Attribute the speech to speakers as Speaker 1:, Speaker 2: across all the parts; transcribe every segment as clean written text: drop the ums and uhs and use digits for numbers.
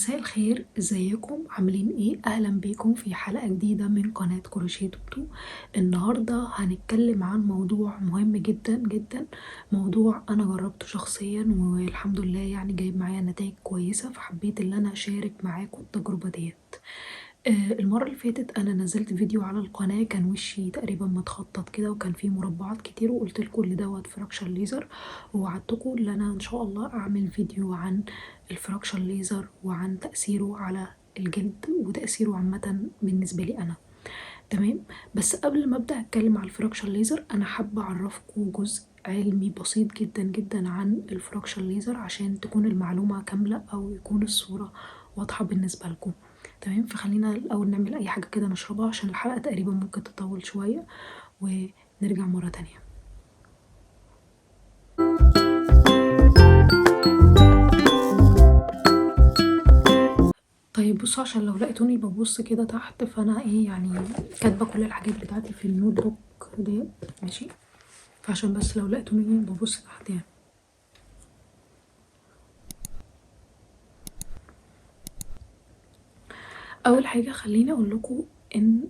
Speaker 1: مساء الخير، ازيكم عاملين ايه؟ اهلا بيكم في حلقة جديدة من قناة كروشيه توتو. النهاردة هنتكلم عن موضوع مهم جدا جدا، موضوع انا جربته شخصيا والحمد لله يعني جايب معايا نتائج كويسة، فحبيت ان انا اشارك معاكم التجربة ديت. المرة اللي فاتت انا نزلت فيديو على القناة كان وشي تقريبا متخطط كده وكان فيه مربعات كتير، وقلت لكم اللي دوت فراكشن ليزر، ووعدتكم ان انا ان شاء الله اعمل فيديو عن الفراكشن ليزر وعن تأثيره على الجلد وتأثيره عامة بالنسبة لي انا. تمام. بس قبل ما ابدأ اتكلم على الفراكشن ليزر انا حابة اعرفكم جزء علمي بسيط جدا جدا عن الفراكشن ليزر عشان تكون المعلومة كاملة او يكون الصورة واضحة بالنسبة لكم. تمام. فخلينا الاول نعمل اي حاجة كده نشربها عشان الحلقة تقريبا ممكن تطول شوية، ونرجع مرة تانية. طيب بصوا، عشان لو لقيتوني ببص كده تحت فانا ايه يعني كاتبه كل الحاجات بتاعتي في النوت بوك ديت. ماشي. فعشان بس لو لقيتوني ببص تحت يعني. اول حاجه خليني اقول لكم ان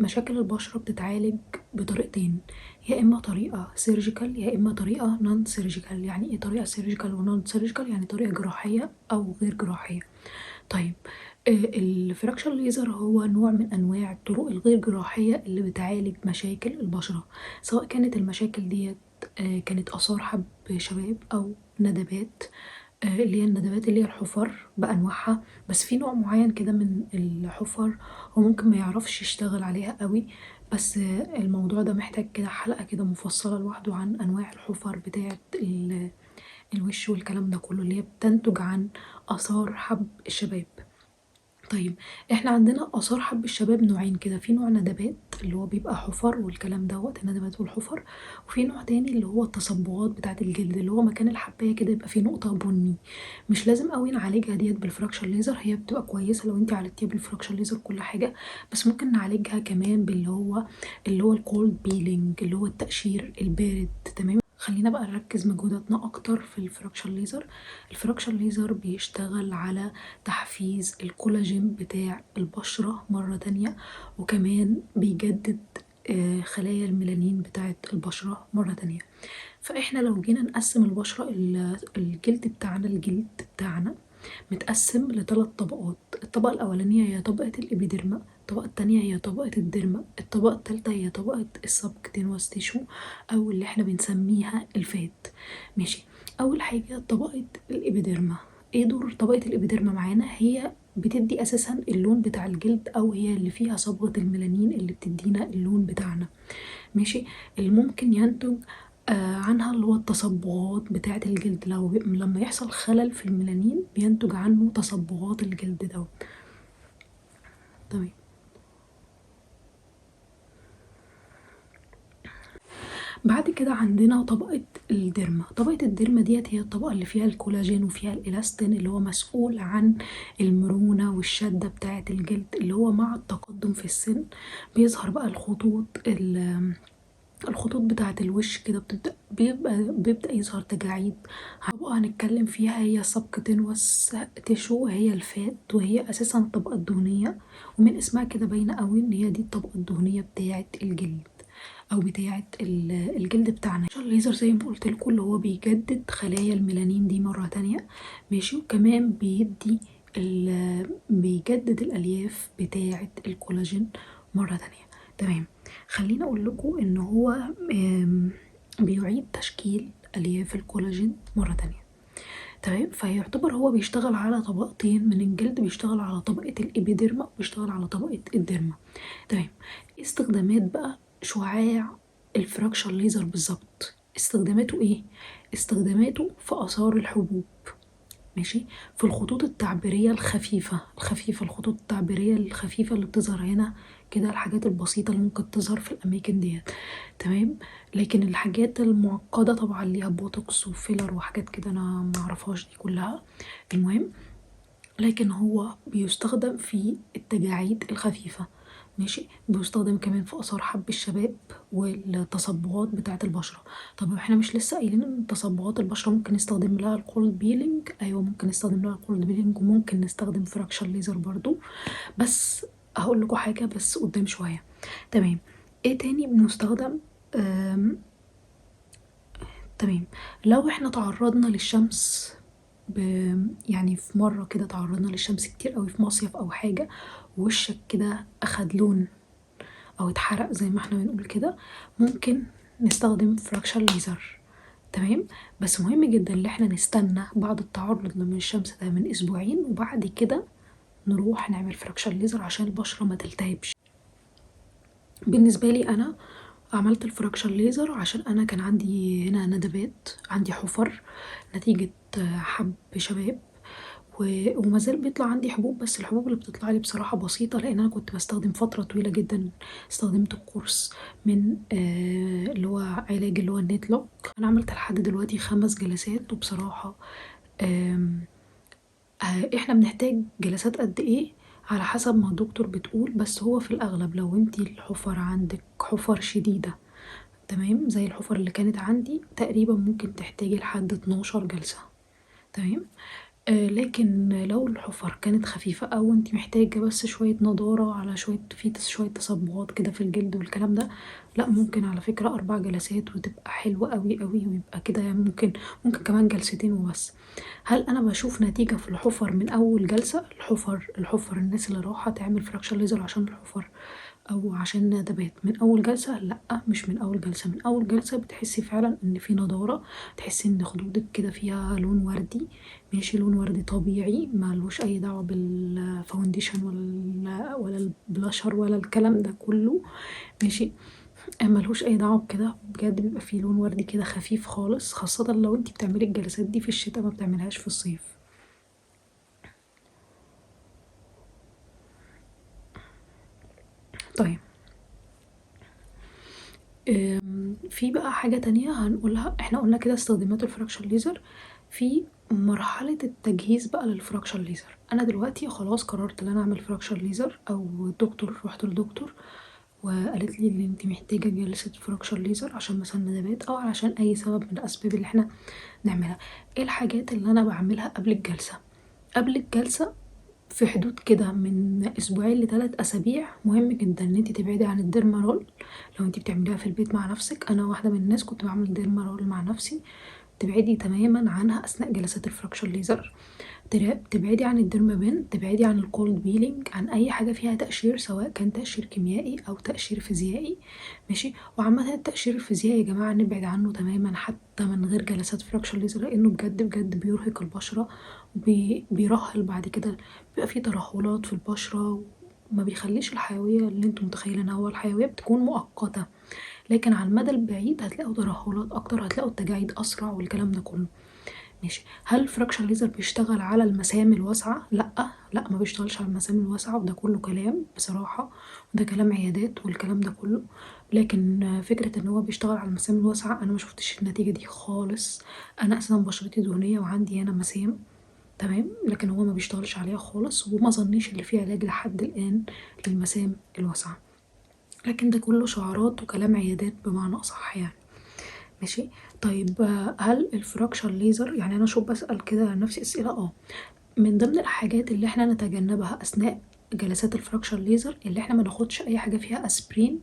Speaker 1: مشاكل البشره بتتعالج بطريقتين، يا اما طريقه سيرجيكال يا اما طريقه نون سيرجيكال. يعني ايه طريقه سيرجيكال ونون سيرجيكال؟ يعني طريقه جراحيه او غير جراحيه. طيب، الفراكشن ليزر هو نوع من انواع الطرق الغير جراحيه اللي بتعالج مشاكل البشره، سواء كانت المشاكل ديت كانت اثار حب شباب او ندبات، اللي هي الندبات اللي هي الحفر بانواعها. بس في نوع معين كده من الحفر هو ممكن ما يعرفش يشتغل عليها قوي، بس الموضوع ده محتاج كده حلقة كده مفصلة لوحده عن انواع الحفر بتاعة الوش والكلام ده كله اللي هي بتنتج عن اثار حب الشباب. طيب، احنا عندنا آثار حب الشباب نوعين كده، في نوع ندبات اللي هو بيبقى حفر والكلام دوت الندبات والحفر، وفي نوع تاني اللي هو التصبغات بتاعة الجلد اللي هو مكان الحباية كده يبقى فيه نقطة بني. مش لازم قوي نعالجها ديت بالفراكشن ليزر، هي بتبقى كويسة لو انت عالجتيها بالفراكشن ليزر كل حاجة، بس ممكن نعالجها كمان اللي هو الكولد بيلينج اللي هو التقشير البارد. تمام. خلينا بقى نركز مجهوداتنا اكتر في الفراكشن ليزر. الفراكشن ليزر بيشتغل على تحفيز الكولاجين بتاع البشرة مرة تانية، وكمان بيجدد خلايا الميلانين بتاعت البشرة مرة تانية. فاحنا لو جينا نقسم البشرة الجلد بتاعنا متقسم لثلاث طبقات. الطبقة الأولانية هي طبقة الإبيديرما، الطبقة التانية هي طبقة الديرما، الطبقة التالتة هي طبقة السبكتينوس تيشو أو اللي احنا بنسميها الفات. ماشي. أول حاجة طبقة الإبيديرما. ايه دور طبقة الإبيديرما معانا؟ هي بتدي أساسا اللون بتاع الجلد، أو هي اللي فيها صبغة الميلانين اللي بتدينا اللون بتاعنا. ماشي. اللي ممكن ينتج عنها اللي هو التصبغات بتاعة الجلد، لما يحصل خلل في الميلانين بينتج عنه تصبغات الجلد دوت. تمام. بعد كده عندنا طبقة الديرما. طبقة الديرما ديت هي الطبقة اللي فيها الكولاجين وفيها الإلاستين اللي هو مسؤول عن المرونة والشدة بتاعة الجلد، اللي هو مع التقدم في السن بيظهر بقى الخطوط بتاعة الوش كده بيبدأ يظهر تجاعيد. طبقة هنتكلم فيها هي سبكتينوس تيشو، هي الفات، وهي أساسا الطبقة الدهنية، ومن اسمها كده باينة قوي إن هي دي الطبقة الدهنية بتاعة الجلد أو بتاعة الجلد بتاعنا. الليزر زي ما قلت لكم اللي هو بيجدد خلايا الميلانين دي مرة تانية. ماشي. وكمان بيجدد الألياف بتاعة الكولاجين مرة تانية. تمام. خليني اقول لكم ان هو بيعيد تشكيل الياف الكولاجين مره تانية. تمام. فيعتبر هو بيشتغل على طبقتين من الجلد، بيشتغل على طبقه الابيديرما وبيشتغل على طبقه الديرما. تمام. استخدامات بقى شعاع الفراكشن ليزر بالظبط، استخداماته ايه؟ استخداماته في اثار الحبوب. ماشي. في الخطوط التعبيرية الخفيفة الخطوط التعبيرية الخفيفة اللي بتظهر هنا كده، الحاجات البسيطة اللي ممكن تظهر في الأماكن ديت. تمام. لكن الحاجات المعقدة طبعا ليها بوتوكس وفيلر وحاجات كده أنا معرفهاش دي كلها. المهم، لكن هو بيستخدم في التجاعيد الخفيفة. ماشي. بيستخدم كمان في آثار حب الشباب والتصبغات بتاعة البشرة. طب احنا مش لسه قايلين ان تصبغات البشرة ممكن نستخدم لها الكولد بيلينج؟ ايوه ممكن نستخدم لها الكولد بيلينج، وممكن نستخدم فراكشن ليزر برضو، بس هقول لكم حاجة بس قدام شوية. تمام. ايه تاني بنستخدم؟ آم، تمام. لو احنا تعرضنا للشمس ب... يعني في مرة كده تعرضنا للشمس كتير قوي في مصيف او حاجة، ووشك كده اخد لون او اتحرق زي ما احنا بنقول كده، ممكن نستخدم فراكشن ليزر. تمام. بس مهم جدا ان احنا نستنى بعد التعرض من الشمس ده من اسبوعين، وبعد كده نروح نعمل فراكشن ليزر عشان البشرة ما تلتهبش. بالنسبة لي انا عملت الفراكشن ليزر عشان انا كان عندي هنا ندبات، عندي حفر نتيجة حب شباب، وما زال بيطلع عندي حبوب، بس الحبوب اللي بتطلع لي بصراحة بسيطة، لان انا كنت بستخدم فترة طويلة جدا. استخدمت الكورس من اللي هو علاج اللي هو النيت لوك. انا عملت لحد دلوقتي 5 جلسات، وبصراحة آم، احنا بنحتاج جلسات قد ايه على حسب ما الدكتور بتقول، بس هو في الاغلب لو انتي الحفر عندك حفر شديدة، تمام، زي الحفر اللي كانت عندي، تقريبا ممكن تحتاجي لحد 12 جلسة. تمام. لكن لو الحفر كانت خفيفة او انتي محتاجة بس شوية نضارة على شوية تصبغات كده في الجلد والكلام ده، لا ممكن على فكرة 4 جلسات وتبقى حلوة قوي قوي، ويبقى كده يعني ممكن كمان جلستين وبس. هل انا بشوف نتيجة في الحفر من اول جلسة؟ الحفر الناس اللي راحة تعمل فراكشن ليزر عشان الحفر او عشان ندبات من اول جلسة، لا مش من اول جلسة. من اول جلسة بتحسي فعلا ان في نضارة، تحسي ان خدودك كده فيها لون وردي، ماشي، لون وردي طبيعي ملوش اي دعوة بالفاونديشن ولا البلاشر ولا الكلام ده كله، ماشي. ملهوش اي دعوة بكده، بجد بيبقى فيه لون وردي كده خفيف خالص، خاصة لو انتي بتعملي الجلسات دي في الشتاء، ما بتعملهاش في الصيف. طيب. في بقى حاجة تانية هنقولها، احنا قلنا كده استخدامات الفراكشن ليزر. في مرحلة التجهيز بقى للفراكشن ليزر، انا دلوقتي خلاص قررت ان انا اعمل فراكشن ليزر، او الدكتور رحت للدكتور وقالت لي ان انت محتاجة جلسة فراكشن ليزر عشان مثلا ندبات او علشان اي سبب من الاسباب اللي احنا نعملها. ايه الحاجات اللي انا بعملها قبل الجلسة؟ قبل الجلسة في حدود كده من اسبوعين ل3 اسابيع مهم جدا ان انت تبعدي عن الديرمارول. لو انت بتعمليها في البيت مع نفسك، انا واحده من الناس كنت بعمل ديرمارول مع نفسي، تبعدي تماما عنها اثناء جلسات الفراكشن ليزر. تبعدي عن الديرمابين، تبعدي عن الكولد بيلينج، عن اي حاجه فيها تقشير، سواء كان تقشير كيميائي او تقشير فيزيائي، ماشي. وعامه التقشير الفيزيائي يا جماعه نبعد عنه تماما حتى من غير جلسات فراكشن ليزر، لانه بجد بجد بيرهق البشره، وبيرهل بعد كده، بيبقى فيه ترهلات في البشره، وما بيخليش الحيويه اللي انتم متخيلينها. هو الحيويه بتكون مؤقته، لكن على المدى البعيد هتلاقوا ترهلات اكتر، هتلاقوا التجاعيد اسرع والكلام ده كله، ماشي. هل الفراكشن ليزر بيشتغل على المسام الواسعة؟ لا، لا ما بيشتغلش على المسام الواسعة، وده كله كلام بصراحة، وده كلام عيادات والكلام ده كله. لكن فكرة ان هو بيشتغل على المسام الواسعة، انا ما شفتش النتيجة دي خالص. انا اساسا بشرتي دهنية وعندي هنا مسام، تمام، لكن هو ما بيشتغلش عليها خالص، وما ظنيش اللي فيه علاج لحد الان للمسام الواسعة. لكن ده كله شعارات وكلام عيادات بمعنى اصح يعني، ماشي. طيب هل الفراكشن ليزر، يعني انا شوف بسأل كده نفسي اسئلة، من ضمن الحاجات اللي احنا نتجنبها اثناء جلسات الفراكشن ليزر اللي احنا ما ناخدش اي حاجة فيها اسبرين،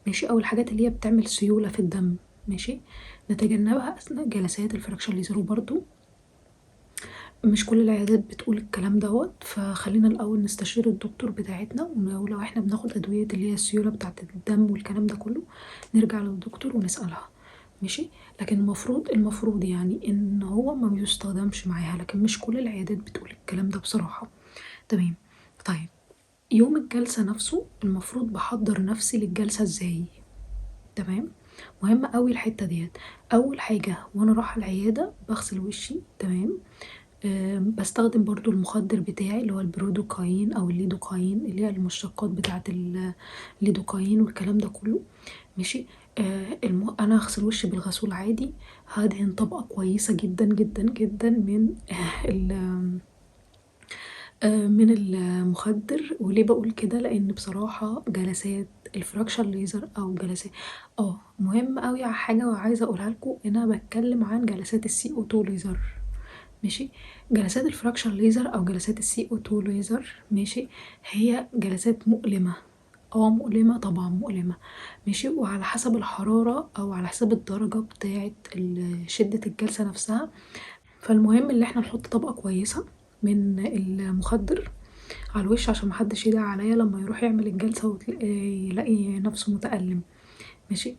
Speaker 1: ماشي، او الحاجات اللي هي بتعمل سيولة في الدم، ماشي، نتجنبها اثناء جلسات الفراكشن ليزر. وبرضو مش كل العيادات بتقول الكلام دوت، فخلينا الاول نستشير الدكتور بتاعتنا، ولو احنا بناخد ادوية اللي هي السيولة بتاعت الدم والكلام ده كله، نرجع للدكتور ونسألها، ماشي. لكن المفروض يعني ان هو ما بيستخدمش معاها، لكن مش كل العيادات بتقول الكلام ده بصراحة. تمام. طيب، يوم الجلسة نفسه المفروض بحضر نفسي للجلسة ازاي؟ تمام. مهمة قوي الحتة ديت. اول حاجة وانا رايحة العيادة بغسل وشي، تمام. بستخدم برضو المخدر بتاعي اللي هو البرودوكاين او الليدوكاين، اللي هي المشتقات بتاعة الليدوكاين والكلام ده كله، ماشي. انا هغسل وشي بالغسول عادي، هدهن طبقة كويسة جدا جدا جدا من ال من المخدر. وليه بقول كده؟ لان بصراحة جلسات الفراكشر ليزر او جلسات مهم اوي على حاجة وعايزة اقولها لكم، ان انا بتكلم عن جلسات السي او 2 ليزر. ماشي. جلسات الفراكشر ليزر او جلسات السي او 2 ليزر، ماشي، هي جلسات مؤلمة. مؤلمة طبعا، مؤلمة. ماشي. وعلى حسب الحرارة او على حسب الدرجة بتاعة شدة الجلسة نفسها. فالمهم اللي احنا نحط طبقة كويسة من المخدر على الوش عشان محدش يدعي عليا لما يروح يعمل الجلسة ويلاقي نفسه متألم. ماشي.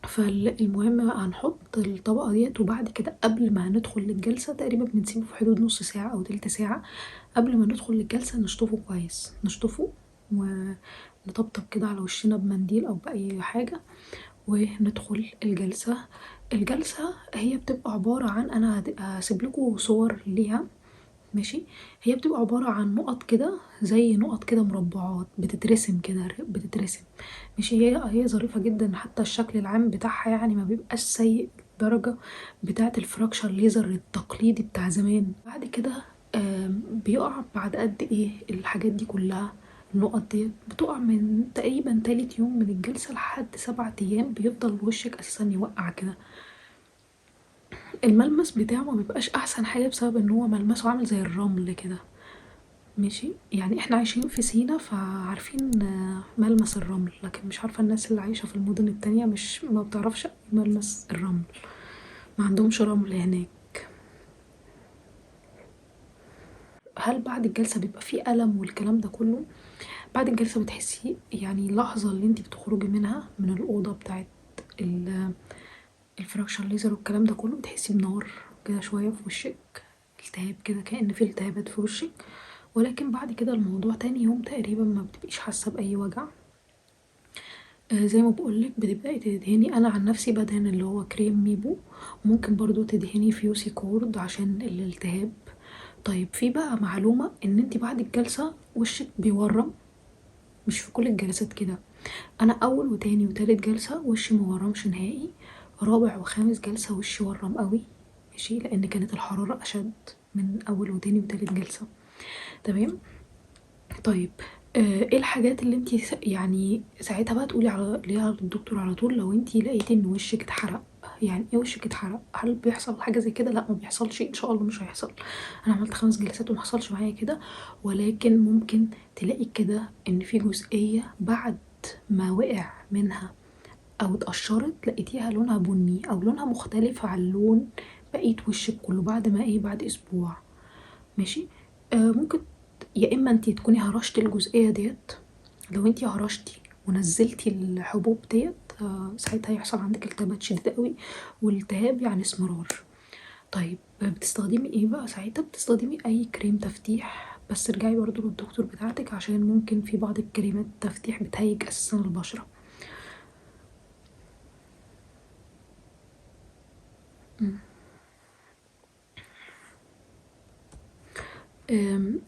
Speaker 1: فالمهم هنحط الطبقة ديت، وبعد كده قبل ما هندخل للجلسة تقريبا بنسيبه في حدود نص ساعة أو تلت ساعة قبل ما ندخل للجلسة، نشطفه كويس، نشطفه ونطبطب كده على وشنا بمنديل أو بأي حاجة وندخل الجلسة. الجلسة هي بتبقى عبارة عن، أنا هسيب لكم صور ليها. ماشي. هي بتبقى عبارة عن نقط كده، زي نقط كده مربعات بتترسم كده، بتترسم. ماشي. هي ظريفة جدا، حتى الشكل العام بتاعها يعني ما بيبقاش سيء الدرجة بتاعة الفراكشر ليزر التقليدي بتاع زمان. بعد كده بيقع بعد قد ايه الحاجات دي كلها؟ النقط دي بتقع من تقريبا تالت يوم من الجلسة لحد 7 أيام، بيفضل وشك أساسا يوقع كده. الملمس بتاعه ما بيبقاش أحسن حاجة بسبب ان هو ملمسه عامل زي الرمل كده. ماشي. يعني احنا عايشين في سينا فعارفين ملمس الرمل، لكن مش عارفة الناس اللي عايشة في المدن التانية مش ما بتعرفش ملمس الرمل، ما عندهمش رمل هناك. هل بعد الجلسة بيبقى فيه ألم والكلام ده كله؟ بعد الجلسة بتحسي يعني اللحظة اللي انتي بتخرجي منها من الأوضة بتاعت الفراكشن ليزر والكلام ده كله، بتحسي بنار كده شوية في وشك، التهاب كده كأن في التهابات في وشك. ولكن بعد كده الموضوع تاني يوم تقريبا ما بتبقيش حاسة بأي وجع. زي ما بقولك بتبدأي تدهني. انا عن نفسي بدهن اللي هو كريم ميبو، وممكن برضو تدهني فيوسي كورد عشان الالتهاب. طيب في بقى معلومة ان انتي بعد الجلسة وشك بيورم، مش في كل الجلسات كده. انا اول وتاني وتالت جلسة وشي مورمش نهائي، رابع وخامس جلسة وشي ورم قوي. ماشي. لان كانت الحرارة اشد من اول وتاني وتالت جلسة. تمام. طيب ايه الحاجات اللي انتي يعني ساعتها بقى تقولي ليها للدكتور على طول لو انتي لقيتي ان وشك اتحرق؟ يعني ايه وشك اتحرق؟ هل بيحصل حاجه زي كده؟ لا ما بيحصلش ان شاء الله، مش هيحصل. انا عملت 5 جلسات وما حصلش معايا كده. ولكن ممكن تلاقي كده ان في جزئيه بعد ما وقع منها او اتقشرت لقيتيها لونها بني او لونها مختلف عن لون بقية وشك كله بعد ما ايه، بعد اسبوع. ماشي. ممكن يا اما انتي تكوني هرشتي الجزئية ديت. لو انتي هرشتي ونزلتي الحبوب ديت ساعتها هيحصل عندك التهابات شديدة قوي، والالتهاب يعني اسمرار. طيب بتستخدمي ايه بقى ساعتها؟ بتستخدمي اي كريم تفتيح، بس ارجعي برضو للدكتور بتاعتك عشان ممكن في بعض الكريمات تفتيح بتهيج اساسا البشرة.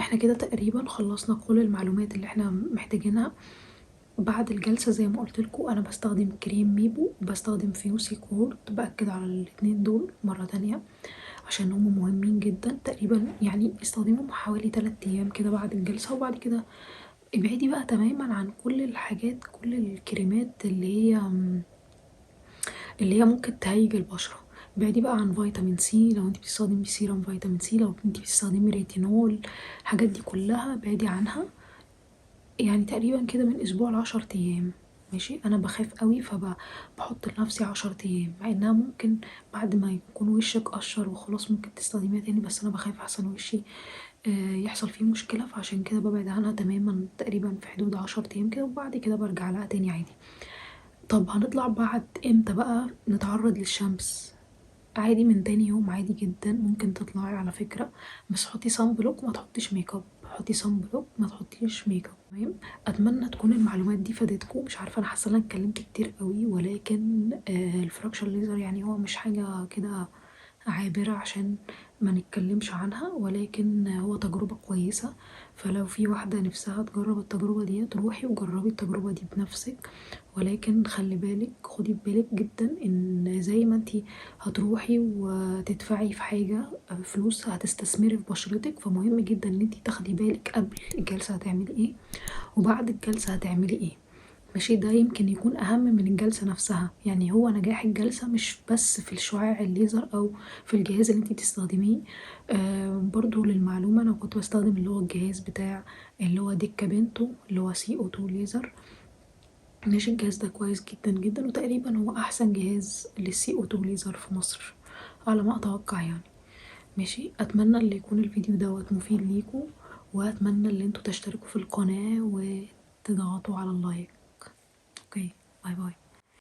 Speaker 1: احنا كده تقريبا خلصنا كل المعلومات اللي احنا محتاجينها. بعد الجلسة زي ما قلتلكوا انا بستخدم كريم ميبو وبستخدم فيوسي كورد، بأكد على الاتنين دول مرة تانية عشان هم مهمين جدا. تقريبا يعني استخدمهم حوالي 3 ايام كده بعد الجلسة، وبعد كده ابعدي بقى تماما عن كل الحاجات، كل الكريمات اللي هي ممكن تهيج البشرة. ابعدي بقى عن فيتامين سي لو انت بتستخدمي سيرم فيتامين سي، لو انت بتستخدمي ريتينول، الحاجات دي كلها ابعدي عنها. يعني تقريبا كده من اسبوع ل10 ايام. ماشي. انا بخاف قوي فبحط لنفسي 10 ايام، مع انها ممكن بعد ما يكون وشك قشر وخلاص ممكن تستخدميها تاني، بس انا بخاف احسن وشي يحصل فيه مشكلة، فعشان كده ببعد عنها تماما تقريبا في حدود 10 ايام كده، وبعد كده برجع لها تاني عادي. طب هنطلع بعد امتى بقى نتعرض للشمس؟ عادي من تاني يوم، عادي جدا ممكن تطلعي على فكرة. بس حطي صن بلوك ما تحطيش ميك اب، حطي صن بلوك ما تحطيش ميك اب. تمام. اتمنى تكون المعلومات دي فادتكم. مش عارفة، انا حاسة ان انا اتكلمت كتير قوي، ولكن الفراكشن ليزر يعني هو مش حاجة كده عابرة عشان ما نتكلمش عنها، ولكن هو تجربة كويسة. فلو في واحدة نفسها تجرب التجربة دي روحي وجربي التجربة دي بنفسك. ولكن خلي بالك، خدي بالك جدا ان زي ما انتي هتروحي وتدفعي في حاجة فلوس هتستثمري في بشرتك، فمهم جدا ان انتي تاخدي بالك قبل الجلسة هتعملي ايه وبعد الجلسة هتعملي ايه. ماشي، ده يمكن يكون اهم من الجلسة نفسها. يعني هو نجاح الجلسة مش بس في الشعاع الليزر او في الجهاز اللي انتي بتستخدميه. برضو للمعلومة انا كنت بستخدم اللي هو الجهاز بتاع اللي هو ديكا بنتو اللي هو CO2 ليزر. ماشي، الجهاز ده كويس جدا جدا، وتقريبا هو احسن جهاز للCO2 ليزر في مصر على ما اتوقع يعني. ماشي، اتمنى اللي يكون الفيديو دوت مفيد ليكم، واتمنى اللي انتوا تشتركوا في القناة وتضغطوا على اللايك. اوكي، باي باي.